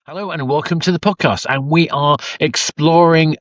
Hello and welcome to the podcast. And we are exploring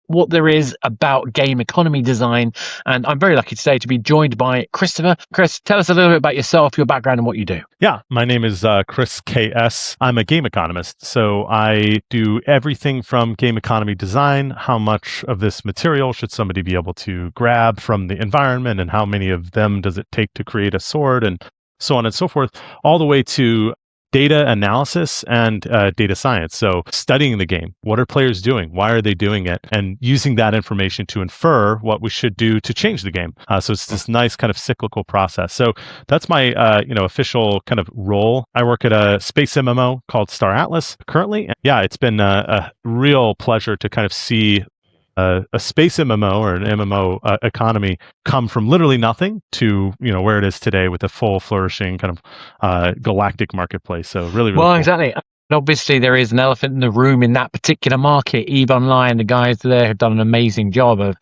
what there is about game economy design. And I'm very lucky today to be joined by Christopher. Chris, tell us a little bit about yourself, your background, and what you do. Yeah, my name is Chris KS. I'm a game economist. So I do everything from game economy design, how much of this material should somebody be able to grab from the environment, and how many of them does it take to create a sword, and so on and so forth, all the way to data analysis and data science. So studying the game, what are players doing? Why are they doing it? And using that information to infer what we should do to change the game. So it's this nice kind of cyclical process. So that's my official kind of role. I work at a space MMO called Star Atlas currently. And yeah, it's been a real pleasure to kind of see a space MMO or an MMO economy come from literally nothing to where it is today with a full flourishing kind of galactic marketplace. So really Well, cool. exactly. And obviously, there is an elephant in the room in that particular market. EVE Online, the guys there have done an amazing job of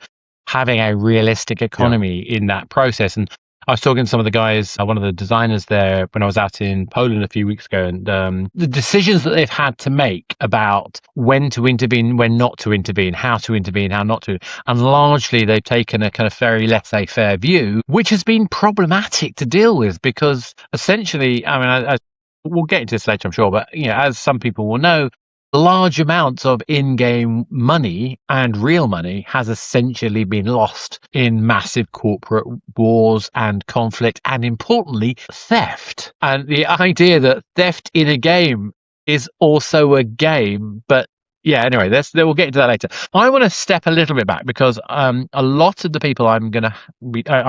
having a realistic economy in that process. And I was talking to some of the guys, one of the designers there, when I was out in Poland a few weeks ago, and the decisions that they've had to make about when to intervene, when not to intervene, how not to. And largely, they've taken a kind of very laissez-faire view, which has been problematic to deal with because essentially, I mean, we'll get into this later, I'm sure, but as some people will know, large amounts of in-game money and real money has essentially been lost in massive corporate wars and conflict, and importantly, theft. And the idea that theft in a game is also a game, but yeah, anyway, we'll get into that later. I want to step a little bit back because a lot of the people I'm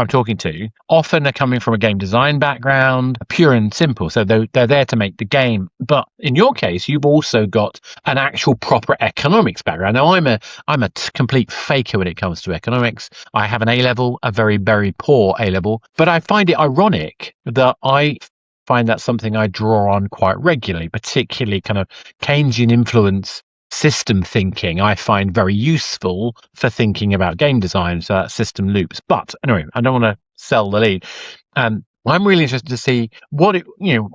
talking to often are coming from a game design background, pure and simple. So they're there to make the game. But in your case, you've also got an actual proper economics background. Now, I'm a complete faker when it comes to economics. I have an A level, a very, very poor A level, but I find it ironic that I find that something I draw on quite regularly, particularly kind of Keynesian influence system thinking I find very useful for thinking about game design, so that's system loops. But anyway, I don't want to sell the lead. I'm really interested to see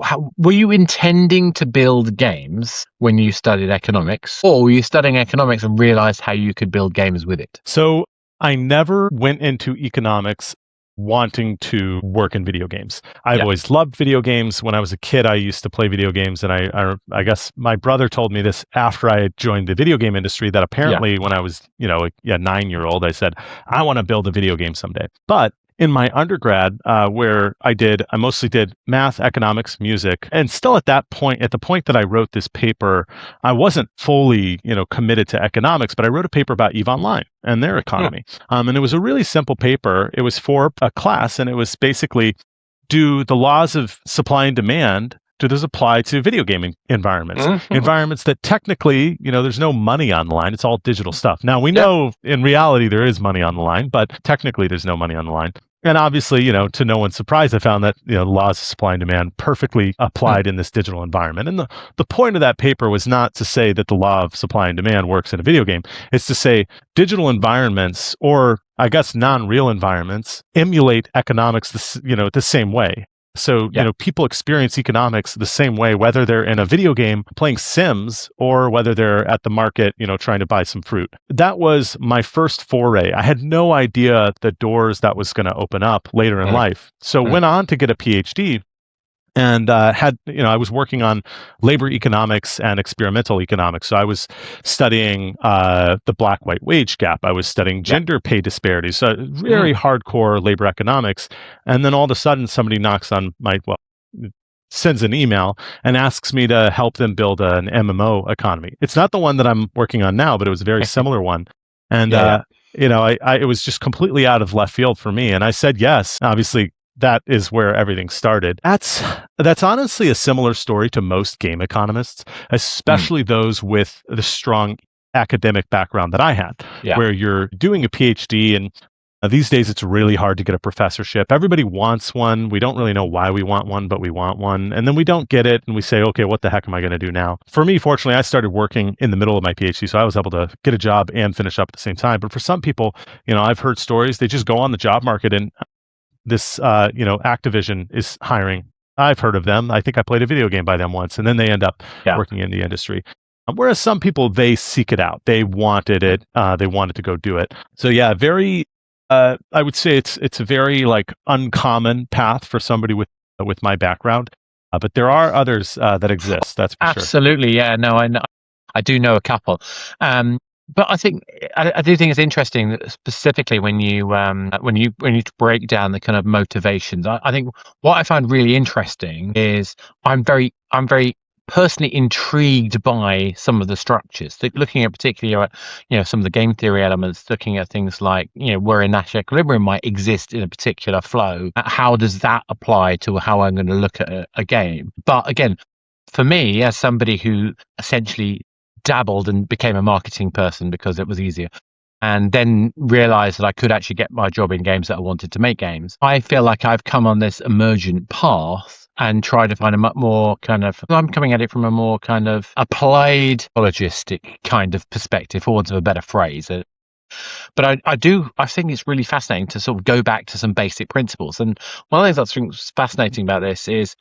how were you intending to build games when you studied economics, or were you studying economics and realized how you could build games with it? So I never went into economics wanting to work in video games. I've always loved video games. When I was a kid, I used to play video games, and I guess my brother told me this after I had joined the video game industry, that apparently when I was, a 9-year-old, I said, I want to build a video game someday. But in my undergrad, where I mostly did math, economics, music, and still at the point that I wrote this paper, I wasn't fully, committed to economics, but I wrote a paper about EVE Online and their economy. And it was a really simple paper. It was for a class, and it was basically, do the laws of supply and demand, do those apply to video gaming environments? Environments that technically, there's no money on the line. It's all digital stuff. Now, we know in reality there is money on the line, but technically there's no money on the line. And obviously, to no one's surprise, I found that the laws of supply and demand perfectly applied in this digital environment. And the point of that paper was not to say that the law of supply and demand works in a video game. It's to say digital environments, or I guess non-real environments, emulate economics the same way. So, people experience economics the same way, whether they're in a video game playing Sims or whether they're at the market, trying to buy some fruit. That was my first foray. I had no idea the doors that was going to open up later in life. So went on to get a PhD. And I was working on labor economics and experimental economics. So I was studying the black-white wage gap. I was studying gender pay disparities. So very hardcore labor economics. And then all of a sudden, somebody sends an email and asks me to help them build an MMO economy. It's not the one that I'm working on now, but it was a very similar one. And it was just completely out of left field for me. And I said yes. Obviously, that is where everything started. That's honestly a similar story to most game economists, especially those with the strong academic background that I had, where you're doing a PhD, and these days it's really hard to get a professorship. Everybody wants one. We don't really know why we want one, but we want one. And then we don't get it, and we say, okay, what the heck am I going to do now? For me, fortunately, I started working in the middle of my PhD, so I was able to get a job and finish up at the same time. But for some people, I've heard stories, they just go on the job market, and this, Activision is hiring. I've heard of them. I think I played a video game by them once, and then they end up working in the industry. Whereas some people, they seek it out. They wanted it. They wanted to go do it. So yeah, very. I would say it's a very like uncommon path for somebody with my background. But there are others that exist. That's for sure. Absolutely, yeah. No, I know, I do know a couple. But I think I do think it's interesting that specifically when you break down the kind of motivations. I think what I find really interesting is I'm very personally intrigued by some of the structures. Looking at particularly at some of the game theory elements, looking at things like where a Nash equilibrium might exist in a particular flow. How does that apply to how I'm going to look at a game? But again, for me, as somebody who essentially dabbled and became a marketing person because it was easier, and then realized that I could actually get my job in games that I wanted to make games, I feel like I've come on this emergent path and try to find a much more kind of, I'm coming at it from a more kind of applied, logistic kind of perspective, for want of a better phrase. But I think it's really fascinating to sort of go back to some basic principles. And one of the things I think is fascinating about this is,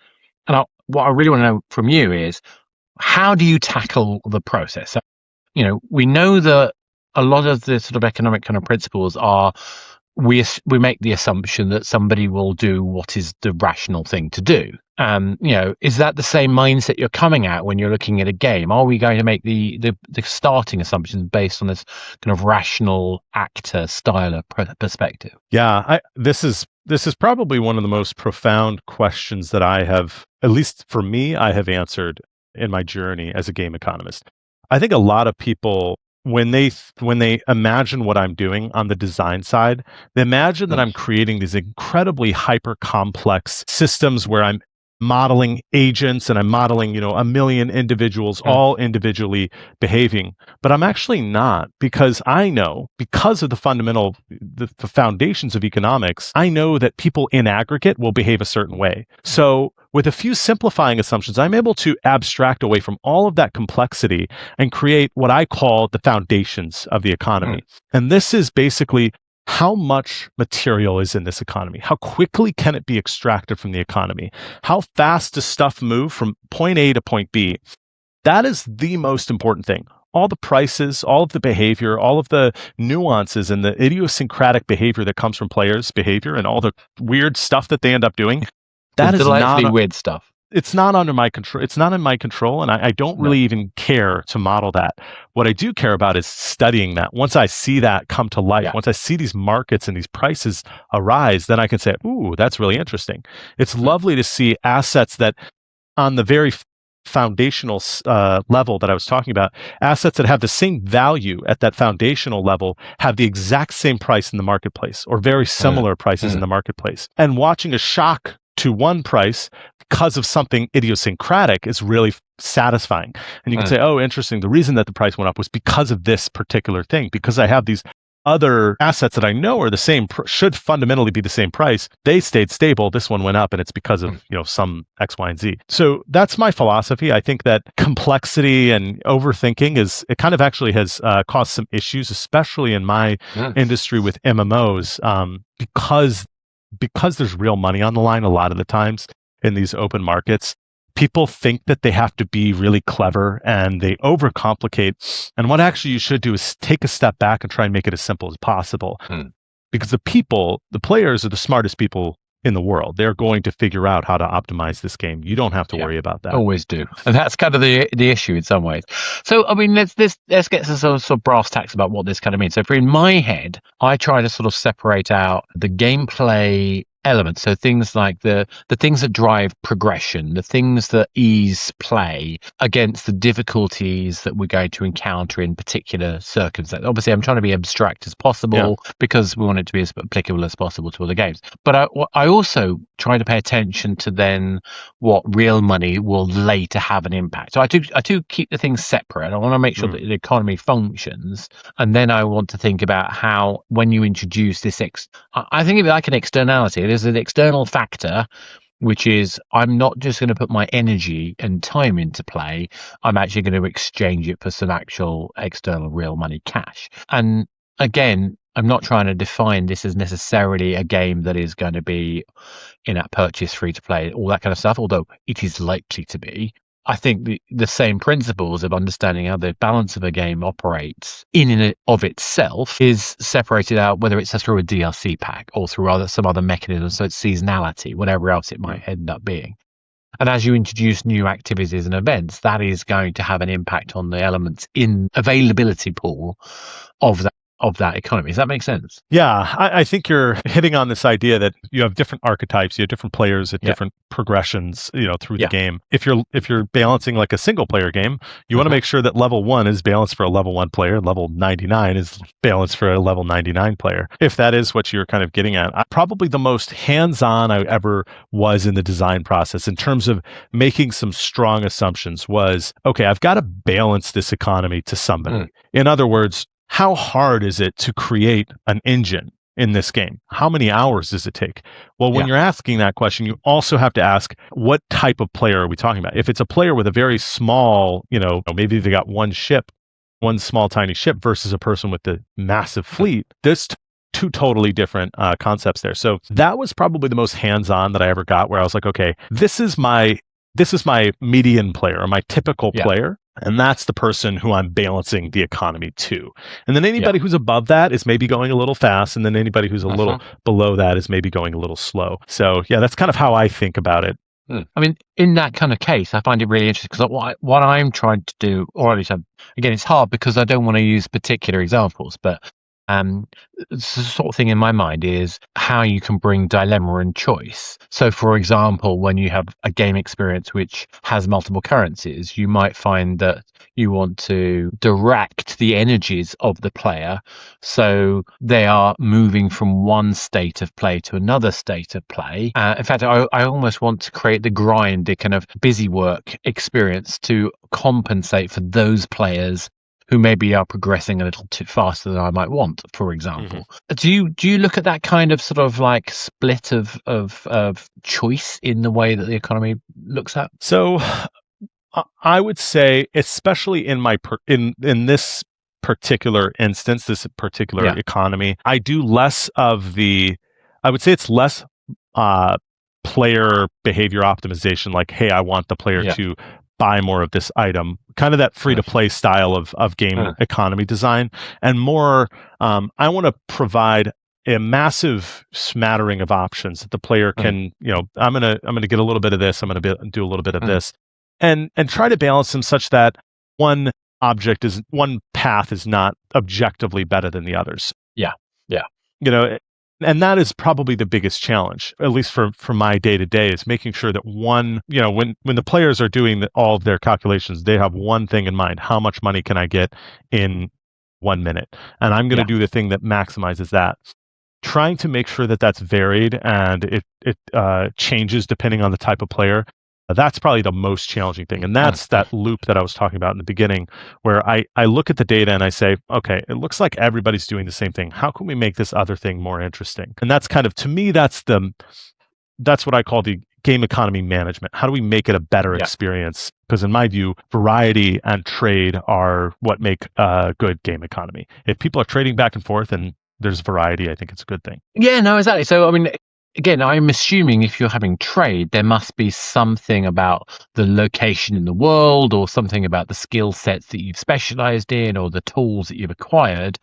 what I really want to know from you is, how do you tackle the process? So, we know that a lot of the sort of economic kind of principles are, we make the assumption that somebody will do what is the rational thing to do. Is that the same mindset you're coming at when you're looking at a game? Are we going to make the starting assumptions based on this kind of rational actor style of perspective? Yeah, this is probably one of the most profound questions that I have, at least for me, I have answered in my journey as a game economist. I think a lot of people, when they imagine what I'm doing on the design side, they imagine that I'm creating these incredibly hyper complex systems where I'm modeling agents and I'm modeling, a million individuals all individually behaving. But I'm actually not, because I know, because of the the foundations of economics, I know that people in aggregate will behave a certain way. So with a few simplifying assumptions, I'm able to abstract away from all of that complexity and create what I call the foundations of the economy. And this is basically, how much material is in this economy? How quickly can it be extracted from the economy? How fast does stuff move from point A to point B? That is the most important thing. All the prices, all of the behavior, all of the nuances and the idiosyncratic behavior that comes from players' behavior and all the weird stuff that they end up doing, that is delightfully weird stuff. It's not under my control. It's not in my control, and I don't really even care to model that. What I do care about is studying that. Once I see that come to life, once I see these markets and these prices arise, then I can say, ooh, that's really interesting. It's lovely to see assets that, on the very foundational level that I was talking about, assets that have the same value at that foundational level have the exact same price in the marketplace, or very similar prices in the marketplace. And watching a shock to one price because of something idiosyncratic is really satisfying. And you can say, oh, interesting. The reason that the price went up was because of this particular thing, because I have these other assets that I know are the same, should fundamentally be the same price. They stayed stable. This one went up, and it's because of, some X, Y, and Z. So that's my philosophy. I think that complexity and overthinking it kind of actually has caused some issues, especially in my industry with MMOs, because there's real money on the line a lot of the times in these open markets. People think that they have to be really clever and they overcomplicate. And what actually you should do is take a step back and try and make it as simple as possible. Because the players are the smartest people in the world. They're going to figure out how to optimize this game. You don't have to worry about that. Always do. And that's kind of the issue in some ways. So, I mean, let's get to sort of brass tacks about what this kind of means. So in my head, I try to sort of separate out the gameplay elements. So things like the things that drive progression, the things that ease play against the difficulties that we're going to encounter in particular circumstances. Obviously, I'm trying to be abstract as possible because we want it to be as applicable as possible to other games. But I also try to pay attention to then what real money will later have an impact. So I do keep the things separate. I want to make sure that the economy functions, and then I want to think about how, when you introduce this I think of it like an externality. There's an external factor, which is, I'm not just going to put my energy and time into play. I'm actually going to exchange it for some actual external real money cash. And again, I'm not trying to define this as necessarily a game that is going to be in-app purchase, free to play, all that kind of stuff, although it is likely to be. I think the same principles of understanding how the balance of a game operates in and of itself is separated out, whether it's through a DLC pack or through some other mechanism. So it's seasonality, whatever else it might end up being. And as you introduce new activities and events, that is going to have an impact on the elements in availability pool of that economy. Does that make sense? Yeah, I think you're hitting on this idea that you have different archetypes, you have different players at different progressions, through the game. If you're balancing like a single player game, you want to make sure that level 1 is balanced for a level 1 player, level 99 is balanced for a level 99 player. If that is what you're kind of getting at, probably the most hands-on I ever was in the design process in terms of making some strong assumptions was, okay, I've got to balance this economy to somebody. In other words, how hard is it to create an engine in this game? How many hours does it take? Well, when you're asking that question, you also have to ask, what type of player are we talking about? If it's a player with a very small, maybe they got one ship, one small tiny ship versus a person with the massive fleet, there's two totally different concepts there. So that was probably the most hands-on that I ever got, where I was like, okay, this is my median player, or my typical player. And that's the person who I'm balancing the economy to. And then anybody who's above that is maybe going a little fast. And then anybody who's a little below that is maybe going a little slow. So yeah, that's kind of how I think about it. I mean, in that kind of case, I find it really interesting because what I'm trying to do, or at least again, it's hard because I don't want to use particular examples, but the sort of thing in my mind is how you can bring dilemma and choice. So, for example, when you have a game experience which has multiple currencies, you might find that you want to direct the energies of the player so they are moving from one state of play to another state of play. In fact, I almost want to create the grind, the kind of busy work experience to compensate for those players who maybe are progressing a little too faster than I might want, for example. Do you look at that kind of sort of like split of choice in the way that the economy looks at? So I would say, especially in in this particular instance, this particular economy, I do less of I would say it's less player behavior optimization, like, hey, I want the player to buy more of this item, kind of that free-to-play style of game economy design, and more, I want to provide a massive smattering of options that the player can, I'm gonna get a little bit of this, I'm gonna do a little bit of this, and try to balance them such that one path is not objectively better than the others. And that is probably the biggest challenge, at least for my day to day, is making sure that when the players are doing all of their calculations, they have one thing in mind: how much money can I get in 1 minute? And I'm going to do the thing that maximizes that. Trying to make sure that that's varied and it changes depending on the type of player. That's probably the most challenging thing. And that's that loop that I was talking about in the beginning, where I look at the data and I say, okay, it looks like everybody's doing the same thing. How can we make this other thing more interesting? And that's kind of, to me, that's what I call the game economy management. How do we make it a better experience? Because in my view, variety and trade are what make a good game economy. If people are trading back and forth and there's variety, I think it's a good thing. Yeah, no, exactly. So, I mean, again, I'm assuming if you're having trade, there must be something about the location in the world, or something about the skill sets that you've specialized in, or the tools that you've acquired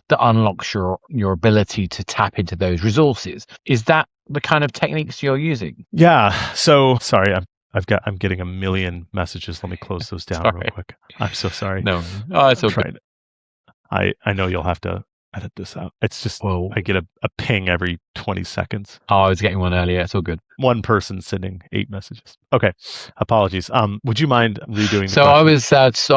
that unlocks your ability to tap into those resources. Is that the kind of techniques you're using? Yeah. So, sorry, I'm getting a million messages. Let me close those down real quick. I'm so sorry. No, it's okay. I know you'll have to edit this out. It's just, I get a ping every 20 seconds. Oh, I was getting one earlier. It's all good. One person sending 8 messages. Okay, apologies. Would you mind redoing? So I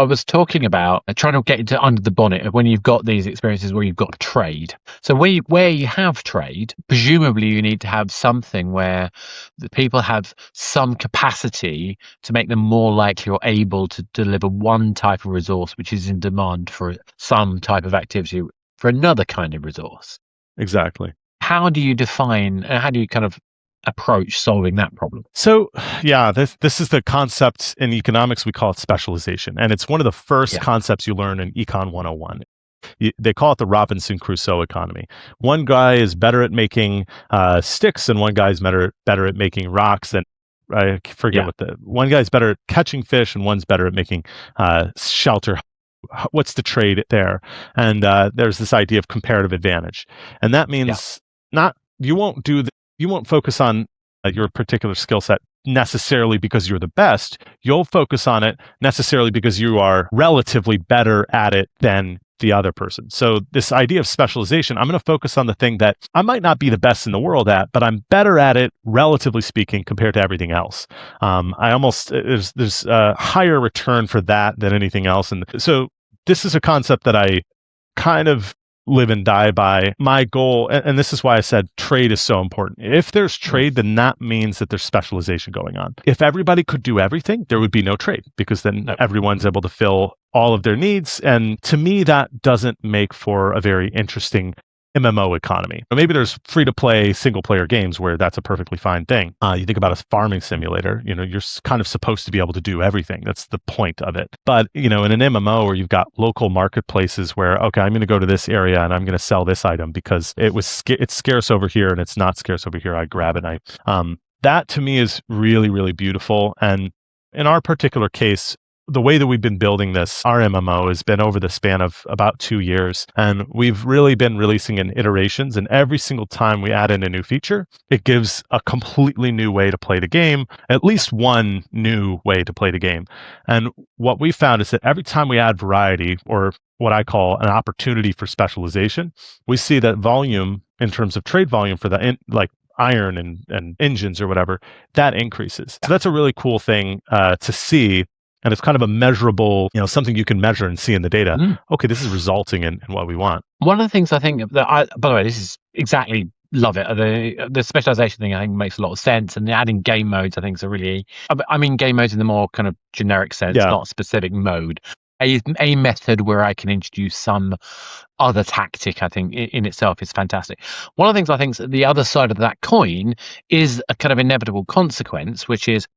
was talking about trying to get into under the bonnet of when you've got these experiences where you've got trade. So where you have trade, presumably you need to have something where the people have some capacity to make them more likely or able to deliver one type of resource which is in demand for some type of activity for another kind of resource. Exactly. How do you define, how do you kind of approach solving that problem? So, yeah, this is the concept in economics. We call it specialization. And it's one of the first concepts you learn in Econ 101. They call it the Robinson Crusoe economy. One guy is better at making sticks, and one guy is better at making rocks. And I forget what one guy's better at catching fish and one's better at making shelter. What's the trade there? And there's this idea of comparative advantage, and that means you won't focus on your particular skill set necessarily because you're the best. You'll focus on it necessarily because you are relatively better at it than the other person. So this idea of specialization, I'm going to focus on the thing that I might not be the best in the world at, but I'm better at it, relatively speaking, compared to everything else. There's a higher return for that than anything else. And so this is a concept that I kind of live and die by. My goal, and this is why I said trade is so important. If there's trade, then that means that there's specialization going on. If everybody could do everything, there would be no trade, because then everyone's able to fill all of their needs. And to me, that doesn't make for a very interesting MMO economy. Or maybe there's free-to-play single-player games where that's a perfectly fine thing. You think about a farming simulator, you're kind of supposed to be able to do everything. That's the point of it. But, in an MMO where you've got local marketplaces where, okay, I'm going to go to this area and I'm going to sell this item because it's scarce over here and it's not scarce over here. I grab it. That to me is really, really beautiful. And in our particular case, the way that we've been building this, our MMO, has been over the span of about 2 years. And we've really been releasing in iterations. And every single time we add in a new feature, it gives a completely new way to play the game, at least one new way to play the game. And what we found is that every time we add variety, or what I call an opportunity for specialization, we see that volume, in terms of trade volume for the iron and engines or whatever, that increases. So that's a really cool thing to see. And it's kind of a measurable, something you can measure and see in the data. Okay, this is resulting in what we want. One of the things I think by the way, this is exactly, love it. The specialization thing I think makes a lot of sense, and adding game modes I think is I mean game modes in the more kind of generic sense, not a specific mode. A method where I can introduce some other tactic, I think, in itself is fantastic. One of the things I think the other side of that coin is a kind of inevitable consequence, which is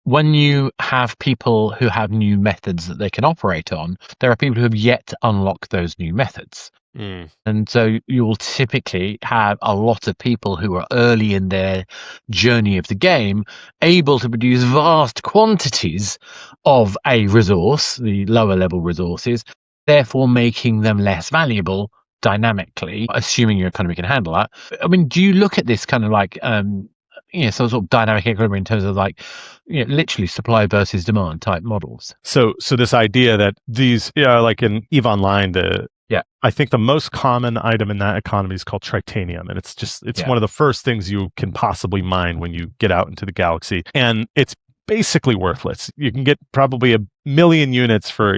when you have people who have new methods that they can operate on, there are people who have yet to unlock those new methods. And so you will typically have a lot of people who are early in their journey of the game able to produce vast quantities of a resource, the lower level resources, therefore making them less valuable dynamically, assuming your economy can handle that. I mean, do you look at this kind of like some sort of dynamic equilibrium in terms of literally supply versus demand type models? So this idea that these, like in EVE Online, I think the most common item in that economy is called tritanium, and it's one of the first things you can possibly mine when you get out into the galaxy, and it's basically worthless. You can get probably 1 million units for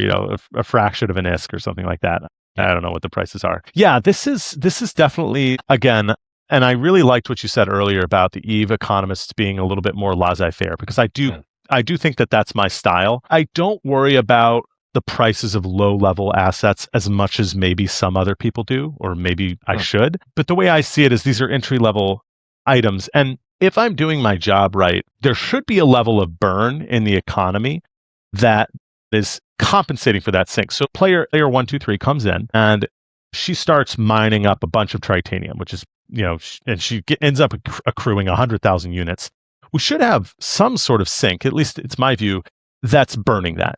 a fraction of an ISK or something like that. I don't know what the prices are. Yeah, this is definitely, again. And I really liked what you said earlier about the EVE economists being a little bit more laissez-faire, because I do think that that's my style. I don't worry about the prices of low-level assets as much as maybe some other people do, or maybe I should. But the way I see it is these are entry-level items. And if I'm doing my job right, there should be a level of burn in the economy that is compensating for that sink. So player 123 comes in and she starts mining up a bunch of tritanium, which is, and she ends up accruing 100,000 units. We should have some sort of sink, at least it's my view, that's burning that.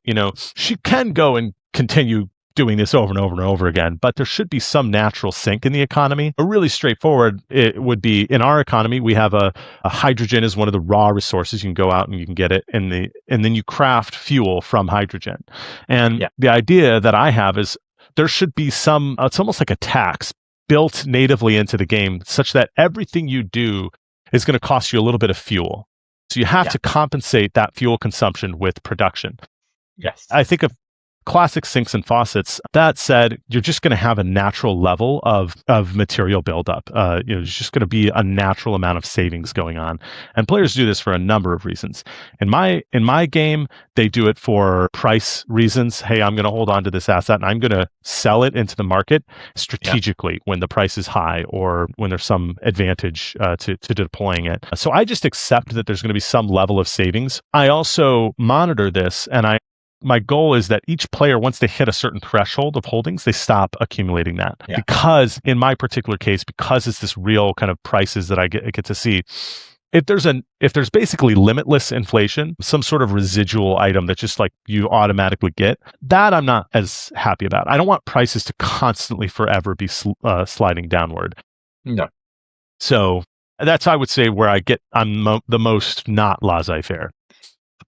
She can go and continue doing this over and over and over again, but there should be some natural sink in the economy. A really straightforward, it would be in our economy, we have a hydrogen is one of the raw resources. You can go out and you can get it and then you craft fuel from hydrogen. And the idea that I have is there should be it's almost like a tax built natively into the game such that everything you do is going to cost you a little bit of fuel. So you have to compensate that fuel consumption with production. Yes. I think of classic sinks and faucets. That said, you're just going to have a natural level of material buildup. There's just going to be a natural amount of savings going on. And players do this for a number of reasons. In my game, they do it for price reasons. Hey, I'm going to hold on to this asset and I'm going to sell it into the market strategically when the price is high or when there's some advantage to deploying it. So I just accept that there's going to be some level of savings. I also monitor this, and my goal is that each player, once they hit a certain threshold of holdings, they stop accumulating that. Because in my particular case, because it's this real kind of prices that I get to see, if there's basically limitless inflation, some sort of residual item that just like you automatically get, that I'm not as happy about. I don't want prices to constantly forever be sliding downward. No. So that's, I would say, where I'm the most not laissez-faire.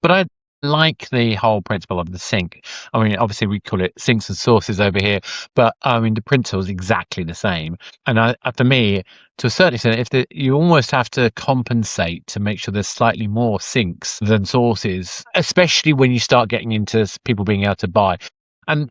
But I like the whole principle of the sink. I mean, obviously we call it sinks and sources over here, but I mean the principle is exactly the same. And for me, to a certain extent, you almost have to compensate to make sure there's slightly more sinks than sources, especially when you start getting into people being able to buy. And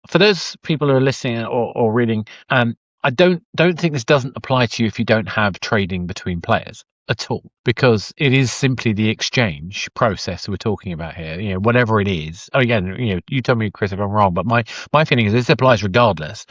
for those people who are listening or reading, I don't think this doesn't apply to you if you don't have trading between players at all, because it is simply the exchange process we're talking about here. You know, whatever it is. Again, you know, you tell me, Chris, if I'm wrong, but my feeling is this applies regardless.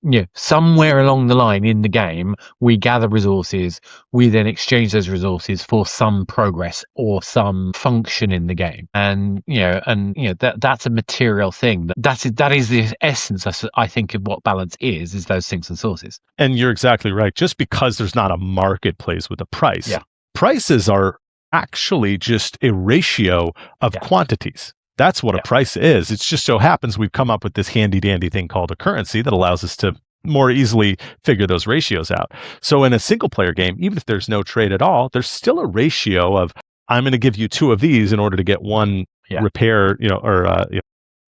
You know, somewhere along the line in the game, we gather resources. We then exchange those resources for some progress or some function in the game. And that's a material thing. That is the essence, I think, of what balance is those sinks and sources. And you're exactly right. Just because there's not a marketplace with a price, prices are actually just a ratio of quantities. That's what a price is. It just so happens we've come up with this handy dandy thing called a currency that allows us to more easily figure those ratios out. So in a single player game, even if there's no trade at all, there's still a ratio of, I'm going to give you 2 of these in order to get 1 repair, or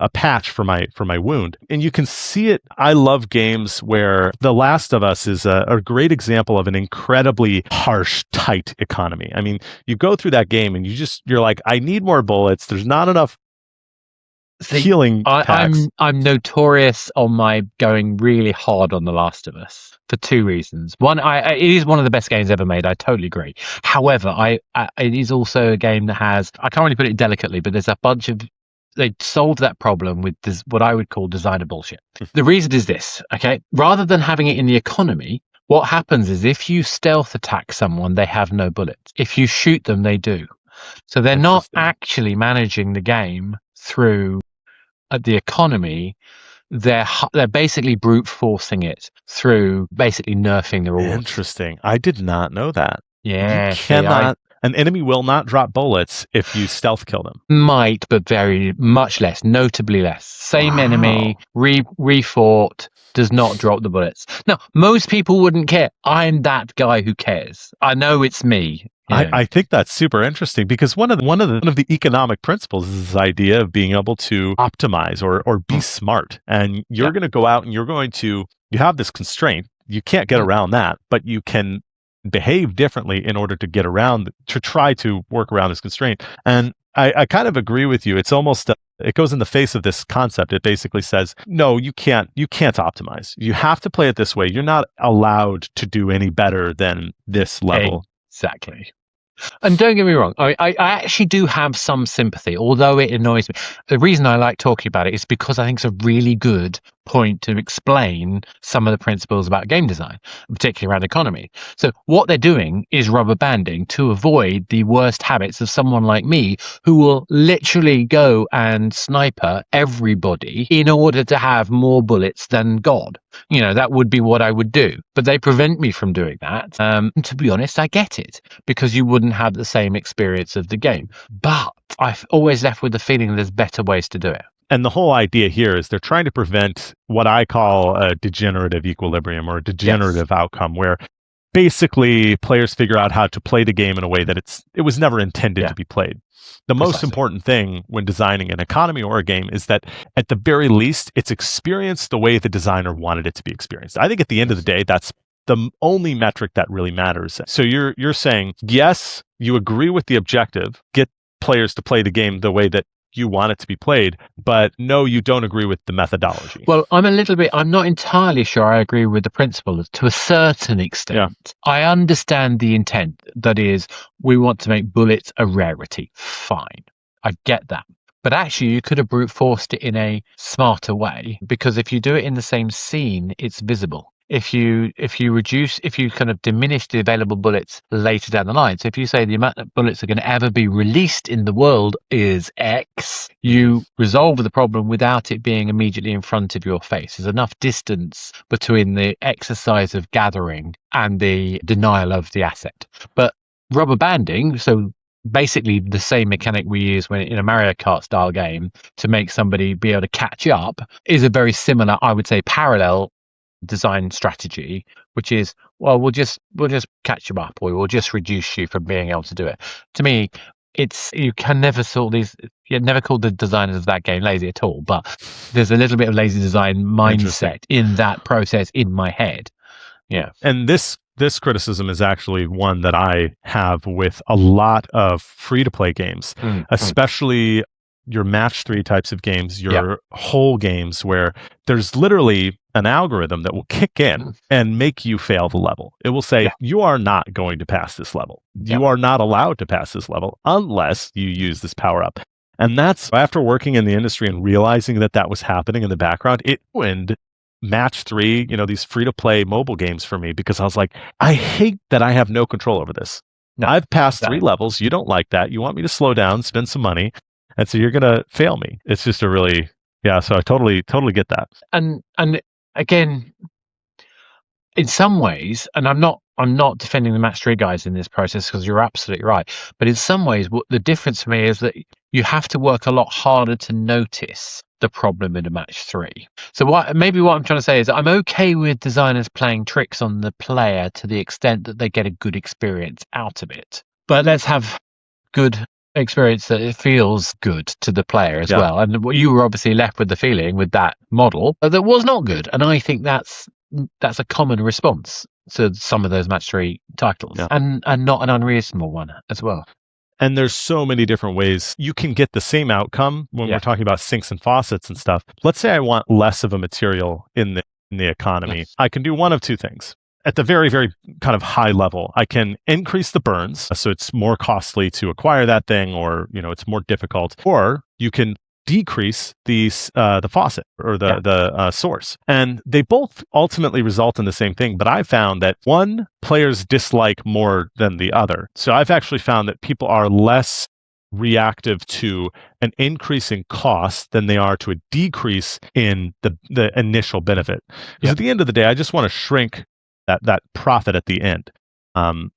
a patch for my wound. And you can see it. I love games where The Last of Us is a great example of an incredibly harsh, tight economy. I mean, you go through that game and you're like, I need more bullets. There's not enough healing packs. I'm notorious on my going really hard on The Last of Us for 2 reasons. One, it is one of the best games ever made. I totally agree. However, it is also a game that has, I can't really put it delicately, but there's a bunch of, they solved that problem with this, what I would call designer bullshit. The reason is this, okay? Rather than having it in the economy, what happens is if you stealth attack someone, they have no bullets. If you shoot them, they do. So they're not actually managing the game through the economy. They're basically brute forcing it through basically nerfing the rewards. Interesting. I did not know that. Yeah. You cannot. An enemy will not drop bullets if you stealth kill them. Might, but very much less, notably less. Same enemy, refought, does not drop the bullets. Now, most people wouldn't care. I'm that guy who cares. I know it's me. I think that's super interesting because one of the economic principles is this idea of being able to optimize or be smart. And you're going to go out and you have this constraint. You can't get around that, but you can behave differently in order to get around, to try to work around this constraint. And I kind of agree with you. It's almost, it goes in the face of this concept. It basically says, no, you can't optimize. You have to play it this way. You're not allowed to do any better than this level. Exactly. And don't get me wrong, I actually do have some sympathy, although it annoys me. The reason I like talking about it is because I think it's a really good point to explain some of the principles about game design, particularly around economy. So what they're doing is rubber banding to avoid the worst habits of someone like me who will literally go and sniper everybody in order to have more bullets than God. You know, that would be what I would do. But they prevent me from doing that. And to be honest, I get it, because you wouldn't have the same experience of the game. But I've always left with the feeling there's better ways to do it. And the whole idea here is they're trying to prevent what I call a degenerative equilibrium or a degenerative outcome, where basically players figure out how to play the game in a way that it was never intended to be played. The most important thing when designing an economy or a game is that at the very least, it's experienced the way the designer wanted it to be experienced. I think at the end of the day, that's the only metric that really matters. So you're saying, yes, you agree with the objective, get players to play the game the way that you want it to be played, but no, you don't agree with the methodology. Well, I'm not entirely sure I agree with the principle to a certain extent. Yeah. I understand the intent. That is, we want to make bullets a rarity. Fine. I get that. But actually, you could have brute forced it in a smarter way, because if you do it in the same scene, it's visible. If you kind of diminish the available bullets later down the line, so if you say the amount of bullets that are going to ever be released in the world is X, you resolve the problem without it being immediately in front of your face. There's enough distance between the exercise of gathering and the denial of the asset. But rubber banding, so basically the same mechanic we use when in a Mario Kart style game to make somebody be able to catch up, is a very similar, I would say, parallel design strategy, which is, well, we'll just catch you up, or we'll just reduce you from being able to do it. To me, it's, you can never sort these, you never call the designers of that game lazy at all, but there's a little bit of lazy design mindset in that process in my head. Yeah. And this criticism is actually one that I have with a lot of free-to-play games, especially your match 3 types of games, your whole games, where there's literally an algorithm that will kick in and make you fail the level. It will say, you are not going to pass this level. You are not allowed to pass this level unless you use this power-up. And that's, after working in the industry and realizing that that was happening in the background, it ruined match 3, these free-to-play mobile games for me, because I was like, I hate that I have no control over this. No, I've passed 3 levels. You don't like that. You want me to slow down, spend some money, and so you're going to fail me. It's just a really, so I totally get that. And again, in some ways, and I'm not defending the match 3 guys in this process, because you're absolutely right, but in some ways, the difference for me is that you have to work a lot harder to notice the problem in a match 3. So what I'm trying to say is I'm okay with designers playing tricks on the player to the extent that they get a good experience out of it. But let's have good experience that it feels good to the player as well. And you were obviously left with the feeling with that model that was not good. And I think that's a common response to some of those match 3 titles, and not an unreasonable one as well. And there's so many different ways you can get the same outcome when we're talking about sinks and faucets and stuff. Let's say I want less of a material in the economy. I can do one of 2 things. At the very, very kind of high level, I can increase the burns, so it's more costly to acquire that thing, or it's more difficult. Or you can decrease the faucet or the source, and they both ultimately result in the same thing. But I've found that one players dislike more than the other. So I've actually found that people are less reactive to an increase in cost than they are to a decrease in the initial benefit. Because at the end of the day, I just want to shrink that profit at the end.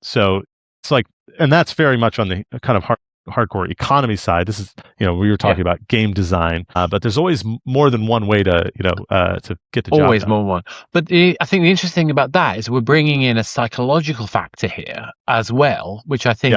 So it's like, and that's very much on the kind of hardcore economy side. This is, we were talking about game design, but there's always more than one way to get the job always done. more one. But I think the interesting thing about that is we're bringing in a psychological factor here as well, which I think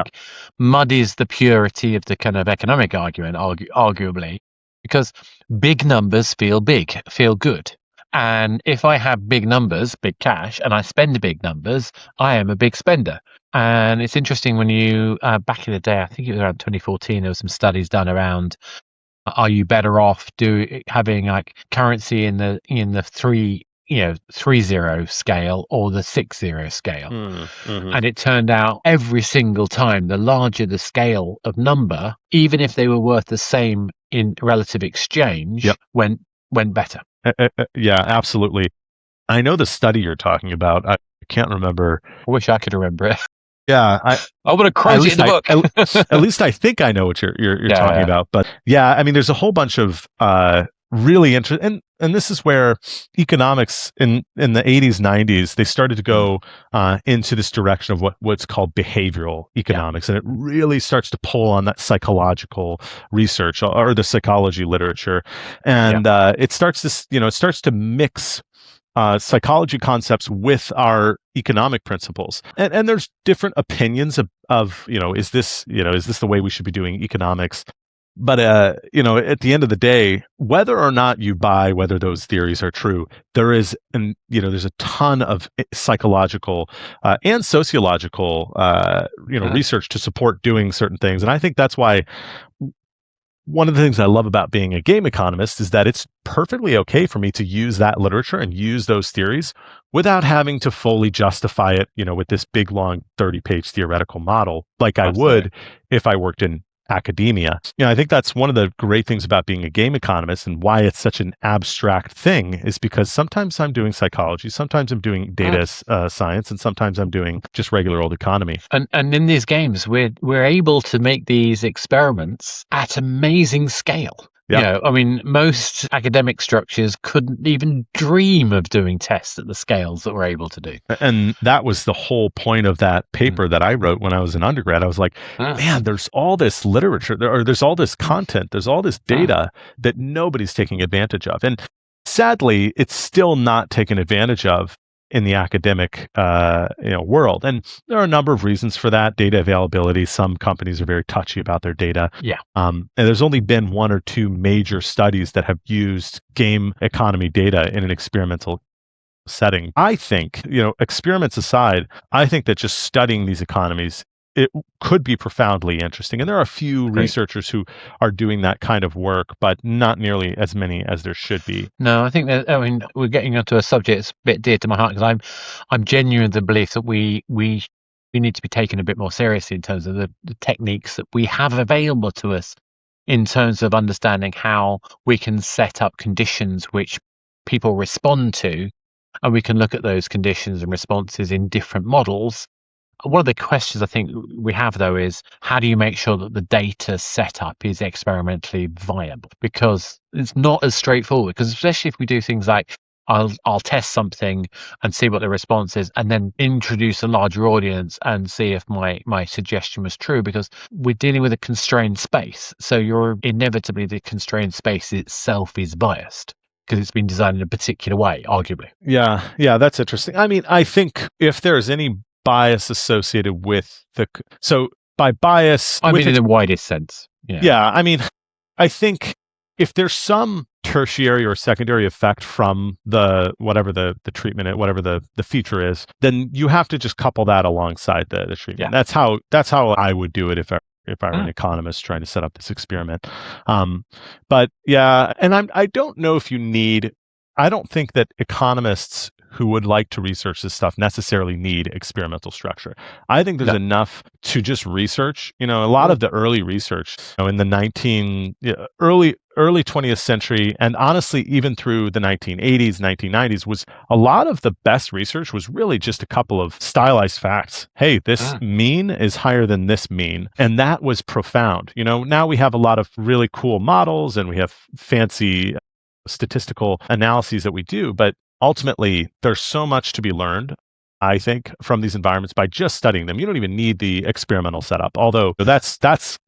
muddies the purity of the kind of economic argument, arguably, because big numbers feel good. And if I have big numbers, big cash, and I spend big numbers, I am a big spender. And it's interesting when you, back in the day, I think it was around 2014, there were some studies done around, are you better off having like currency in the 3-0 scale or the 6-0 scale? And it turned out every single time, the larger the scale of number, even if they were worth the same in relative exchange, went better. Yeah, absolutely. I know the study you're talking about. I can't remember. I wish I could remember it. Yeah, I would have quoted it in the book. At least I think I know what you're talking about. But I mean, there's a whole bunch of really interesting, and this is where economics in the 80s, 90s, they started to go into this direction of what's called behavioral economics, and it really starts to pull on that psychological research or the psychology literature, and it starts to mix psychology concepts with our economic principles, and there's different opinions of is this the way we should be doing economics? But at the end of the day, whether or not you buy whether those theories are true, there's a ton of psychological and sociological research to support doing certain things, and I think that's why. One of the things I love about being a game economist is that it's perfectly okay for me to use that literature and use those theories without having to fully justify it, with this big, long 30-page theoretical model like I would if I worked in academia. I think that's one of the great things about being a game economist, and why it's such an abstract thing is because sometimes I'm doing psychology, sometimes I'm doing data science, and sometimes I'm doing just regular old economy. And in these games, we're able to make these experiments at amazing scale. Yeah. I mean, most academic structures couldn't even dream of doing tests at the scales that we're able to do. And that was the whole point of that paper that I wrote when I was an undergrad. I was like, man, there's all this literature, there's all this content, there's all this data that nobody's taking advantage of. And sadly, it's still not taken advantage of in the academic world. And there are a number of reasons for that. Data availability. Some companies are very touchy about their data. Yeah. And there's only been one or two major studies that have used game economy data in an experimental setting. I think, experiments aside, I think that just studying these economies, it could be profoundly interesting. And there are a few researchers who are doing that kind of work, but not nearly as many as there should be. No, I think that, I mean, we're getting onto a subject that's a bit dear to my heart, because I'm genuine in the belief that we need to be taken a bit more seriously in terms of the techniques that we have available to us, in terms of understanding how we can set up conditions which people respond to, and we can look at those conditions and responses in different models. One of the questions I think we have, though, is how do you make sure that the data setup is experimentally viable? Because it's not as straightforward, because especially if we do things like I'll test something and see what the response is, and then introduce a larger audience and see if my suggestion was true, because we're dealing with a constrained space. So inevitably the constrained space itself is biased, because it's been designed in a particular way, arguably. Yeah, that's interesting. I mean, I think if there's any bias associated with so by bias, I mean, in the widest sense. Yeah, I mean, I think if there's some tertiary or secondary effect from whatever the treatment, whatever the feature is, then you have to just couple that alongside the treatment. Yeah. That's how I would do it if I were an economist trying to set up this experiment. But yeah, and I don't know if I don't think that economists who would like to research this stuff necessarily need experimental structure. I think there's enough to just research. A lot of the early research, in the early 20th century, and honestly, even through the 1980s, 1990s, was a lot of the best research was really just a couple of stylized facts. Hey, this mean is higher than this mean. And that was profound. Now we have a lot of really cool models and we have fancy statistical analyses that we do, but ultimately there's so much to be learned, I think, from these environments by just studying them. You don't even need the experimental setup, although that's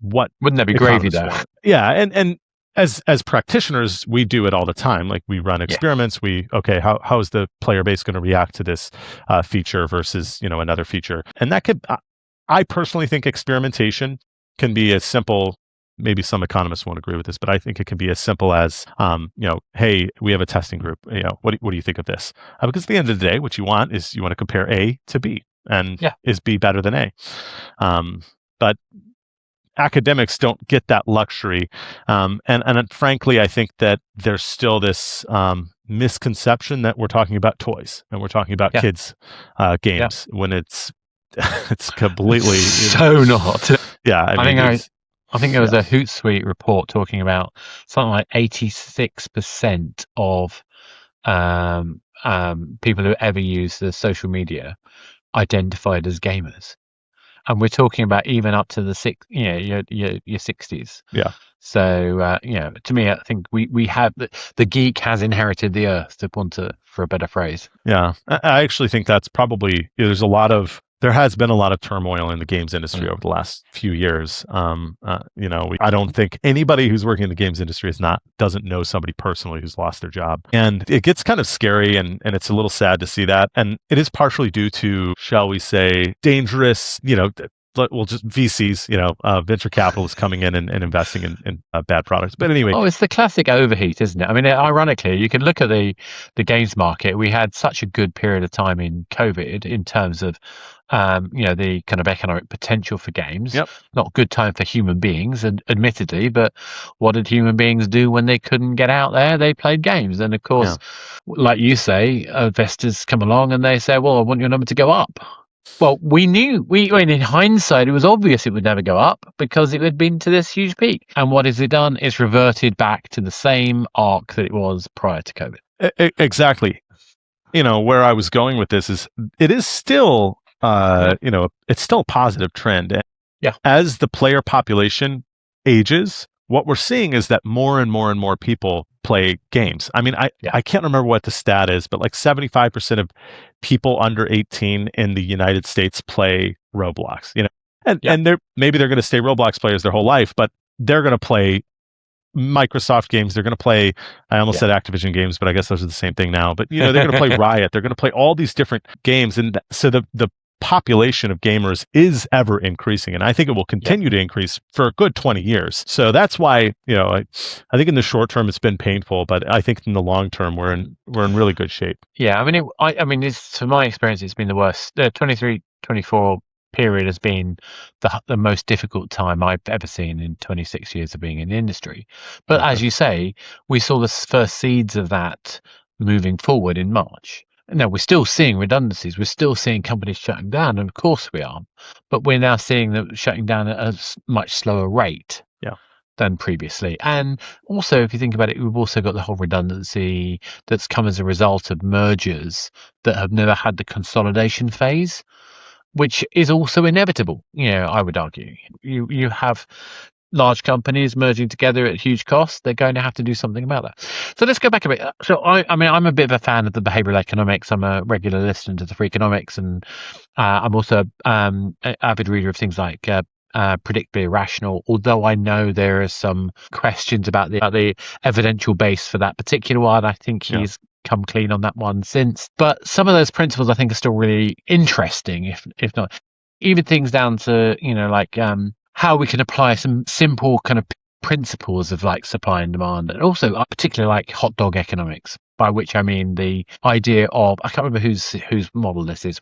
what wouldn't that be gravy though? Yeah, and as practitioners, we do it all the time. Like we run experiments. How is the player base going to react to this feature versus another feature? And that could, I personally think, experimentation can be as simple. Maybe some economists won't agree with this, but I think it can be as simple as, hey, we have a testing group. What do you think of this? Because at the end of the day, what you want to compare A to B, and is B better than A? But academics don't get that luxury, and frankly, I think that there's still this misconception that we're talking about toys and we're talking about kids' games when it's completely so not. Yeah, I think there was a Hootsuite report talking about something like 86% of people who ever use the social media identified as gamers, and we're talking about even up to the your 60s. Yeah. So to me, I think we have the geek has inherited the earth, for a better phrase. Yeah, I actually think that's probably there has been a lot of turmoil in the games industry over the last few years. I don't think anybody who's working in the games industry doesn't know somebody personally who's lost their job. And it gets kind of scary and it's a little sad to see that. And it is partially due to, shall we say, dangerous, just VCs, venture capitalists coming in and investing in bad products. But anyway. Oh, it's the classic overheat, isn't it? I mean, ironically, you can look at the games market. We had such a good period of time in COVID in terms of, the kind of economic potential for games. Yep. Not good time for human beings, admittedly, but what did human beings do when they couldn't get out there? They played games. And of course, like you say, investors come along and they say, well, I want your number to go up. Well, we knew, in hindsight, it was obvious it would never go up because it had been to this huge peak. And what has it done? It's reverted back to the same arc that it was prior to COVID. Exactly. Where I was going with this is it is still, it's still a positive trend. Yeah. As the player population ages, what we're seeing is that more and more and more people play games. I mean, I can't remember what the stat is, but like 75% of people under 18 in the United States play Roblox, and maybe they're going to stay Roblox players their whole life, but they're going to play Microsoft games. They're going to play, I almost said Activision games, but I guess those are the same thing now. But, they're going to play Riot. They're going to play all these different games. And so the population of gamers is ever increasing. And I think it will continue to increase for a good 20 years. So that's why, I think in the short term, it's been painful, but I think in the long term, we're in really good shape. Yeah. I mean, it's, from my experience, it's been the worst. The 23-24 period has been the most difficult time I've ever seen in 26 years of being in the industry. But as you say, we saw the first seeds of that moving forward in March. Now, we're still seeing redundancies. We're still seeing companies shutting down, and of course we are. But we're now seeing them shutting down at a much slower rate than previously. And also, if you think about it, we've also got the whole redundancy that's come as a result of mergers that have never had the consolidation phase, which is also inevitable. I would argue you have large companies merging together at huge cost. They're going to have to do something about that. So let's go back a bit. So I'm a bit of a fan of the behavioral economics. I'm a regular listener to the Freakonomics, and I'm also an avid reader of things like Predictably Irrational, although I know there are some questions about the evidential base for that particular one. I think he's come clean on that one since, but some of those principles I think are still really interesting, if not even things down to how we can apply some simple kind of principles of like supply and demand, and also particularly like hot dog economics, by which I mean the idea of, I can't remember whose model this is.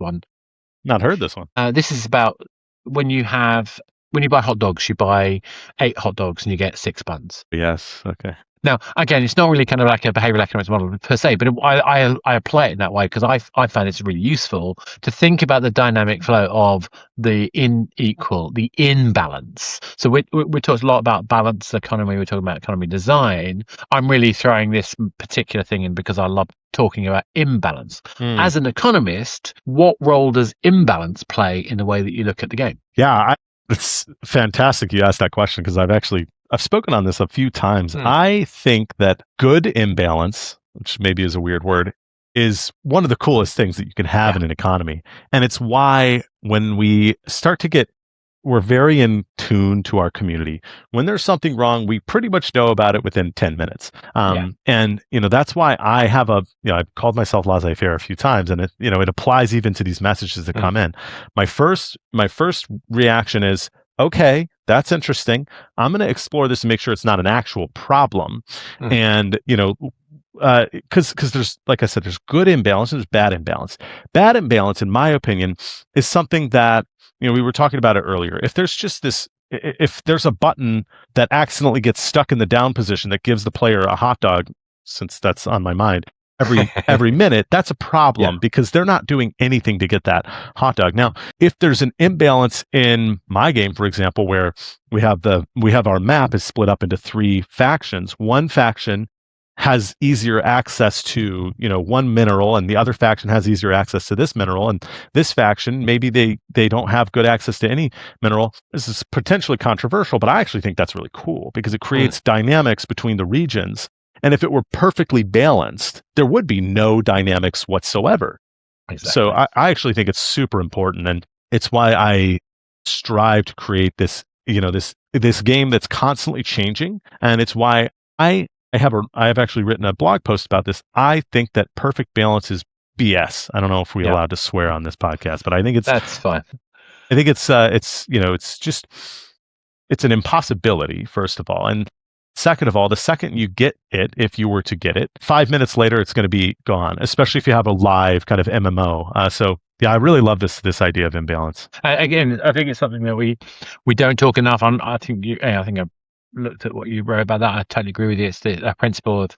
Not heard this one. This is about when you buy hot dogs, you buy 8 hot dogs and you get 6 buns. Yes. Okay. Now, again, it's not really kind of like a behavioral economics model per se, but I apply it in that way because I find it's really useful to think about the dynamic flow of the imbalance. So we talked a lot about balanced economy. We're talking about economy design. I'm really throwing this particular thing in because I love talking about imbalance. As an economist, what role does imbalance play in the way that you look at the game? Yeah, it's fantastic you asked that question because I've spoken on this a few times. I think that good imbalance, which maybe is a weird word, is one of the coolest things that you can have in an economy. And it's why when we start to we're very in tune to our community. When there's something wrong, we pretty much know about it within 10 minutes. And, that's why I have I've called myself laissez-faire a few times, and it applies even to these messages that come in. My first reaction is, okay, that's interesting. I'm going to explore this and make sure it's not an actual problem. And, because there's, like I said, there's good imbalance, there's bad imbalance. Bad imbalance, in my opinion, is something that, we were talking about it earlier. If there's a button that accidentally gets stuck in the down position that gives the player a hot dog, since that's on my mind, every minute, that's a problem because they're not doing anything to get that hot dog. Now, if there's an imbalance in my game, for example, where we have our map is split up into 3 factions, one faction has easier access to, one mineral, and the other faction has easier access to this mineral, and this faction, maybe they don't have good access to any mineral. This is potentially controversial, but I actually think that's really cool because it creates dynamics between the regions. And if it were perfectly balanced, there would be no dynamics whatsoever. Exactly. So I actually think it's super important, and it's why I strive to create this, this game that's constantly changing, and it's why I have actually written a blog post about this. I think that perfect balance is BS. I don't know if we're allowed to swear on this podcast, but I think that's fine. I think it's an impossibility, first of all. And second of all, the second you get it, if you were to get it, 5 minutes later, it's going to be gone, especially if you have a live kind of MMO. So yeah, I really love this idea of imbalance. Again, I think it's something that we don't talk enough on. I think I've looked at what you wrote about that. I totally agree with you. It's the principle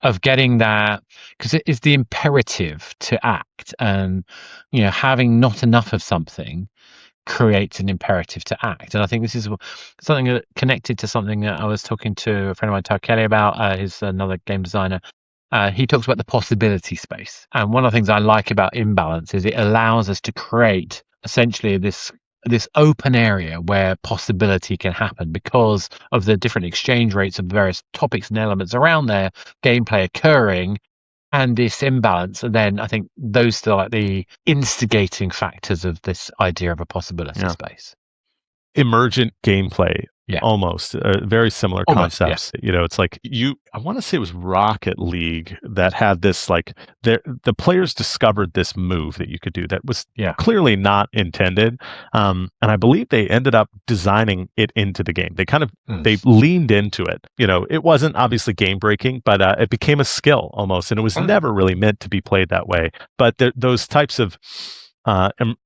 of getting that, because it is the imperative to act, and having not enough of something creates an imperative to act. And I think this is something that connected to something that I was talking to a friend of mine, Todd Kelly, about. He's another game designer. He talks about the possibility space. And one of the things I like about imbalance is it allows us to create essentially this this open area where possibility can happen because of the different exchange rates of various topics and elements around there, gameplay occurring, and this imbalance. And then I think those still like the instigating factors of this idea of a possibility space. Emergent gameplay. Yeah. Almost very similar concepts. Yeah. It's like I want to say it was Rocket League that had this, like, the players discovered this move that you could do that was clearly not intended. And I believe they ended up designing it into the game. They kind of, they leaned into it. It wasn't obviously game breaking, but it became a skill almost. And it was never really meant to be played that way. But those types of,